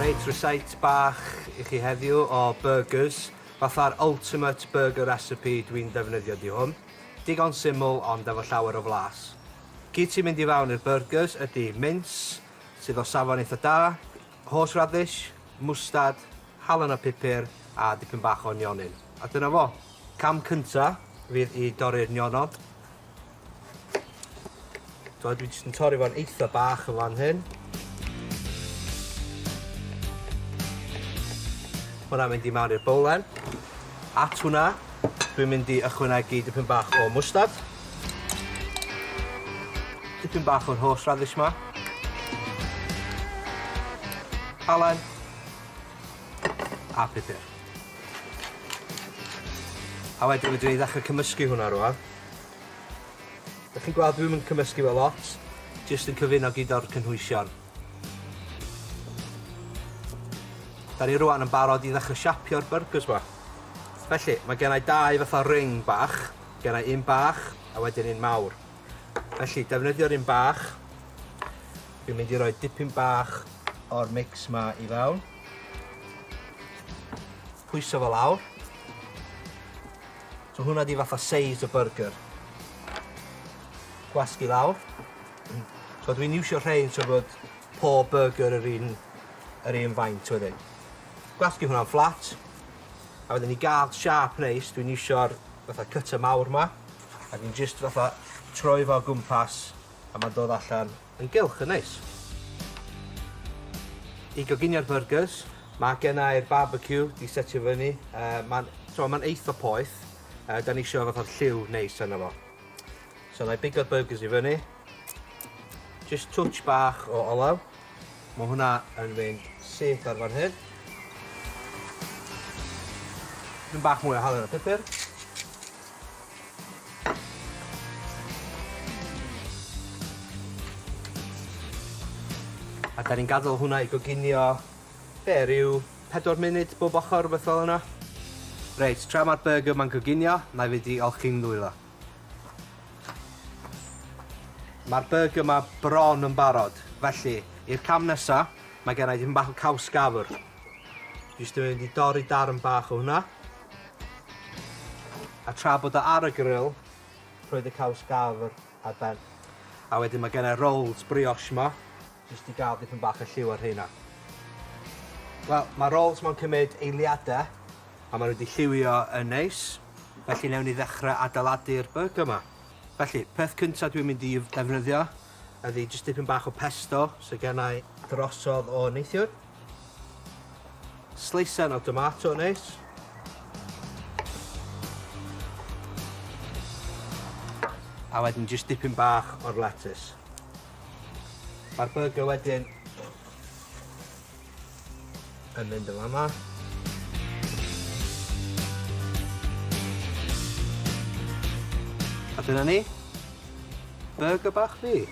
Reit, recite bach I chi heddiw o burgers. Fatha'r ultimate burger recipe dwi'n defnyddio di hwn. Digon syml ond efo llawer o flas. Gyd sy'n mynd I fewn i'r burgers ydy mince, sydd o safon eitha da, horseradish, mwstad, halen o pupur a dipyn bach o nionyn. A dyna fo. Cam cynta fydd I dorri'r nionod. Dwi jyst yn torri fo'n eitha bach yn fan hyn. Hwna'n mynd I mewn i'r bowlen. At hwnna, dwi'n mynd I ychwanegu dipyn bach o mwstad. Dipyn bach o'r horseradish ma. Halen. A pupur. A wedyn dwi'n I ddechrau cymysgu hwnna rwan. Dych chi'n gweld dwi'n mynd cymysgu fel lot, jyst yn cyfuno gyda'r cynhwysion. Da ni rwan yn barod I ddechrau siapio'r burgers ma. Felly, mae gennau dau fatha ring bach, gennau un bach a wedyn un mawr. Felly, defnyddio'r un bach, dwi'n mynd I roi dipyn bach o'r mix ma I fewn. Pwyso fo lawr. So hwnna di fatha size o burger. Gwasgu lawr. So dwi'n iwsio rhain so bod pob burger yr un faint wedyn. Gwasgu hwnna'n flat. A wedyn I gael sharp neis, dwi'n iwsio'r fatha cutter mawr ma. A dwi'n just fatha troi fo o gwmpas a mae'n dod allan yn gylch yn neis. I goginio'r burgers, mae gennau'r barbecue di setio fyny. Mae'n eitha poeth. Da ni isio fatha'r lliw neis yna fo. So na I bigo'r burgers I fyny. Just touch bach o olew. Mae hwnna yn mynd syth ar fan hyn. Dyn bach mwy o halen o pupur. A da ni'n gadael hwnna I goginio ryw 4 munud bob ochr rhywbeth fel yna. Reit, tra mae'r burger ma'n goginio, na I fynd I olchi'n dwylo. Mae'r burger ma bron yn barod, felly i'r cam nesa, mae gennau dipyn bach o caws gafr. Jyst yn mynd I dorri darn bach o hwnna. A tra bod o ar y grill, rhoed y caws gafr ar ben. A wedyn mae gennau rolls brioche ma, jyst I gael dipyn bach o lliw ar hynna. Wel, mae rolls ma'n cymryd eiliadau, a maen nhw wedi lliwio yn neis. Felly newn ni ddechrau adeiladu'r burger yma. Felly, peth cyntaf dwi'n mynd I ddefnyddio ydy jyst dipyn bach o pesto, so gennau drosodd o neithiwr. Sleisan o tomato neis. A wedyn jyst dipyn bach o'r lettuce. Mae'r burger wedyn yn mynd yn fama. A dyna ni, burger bach fi.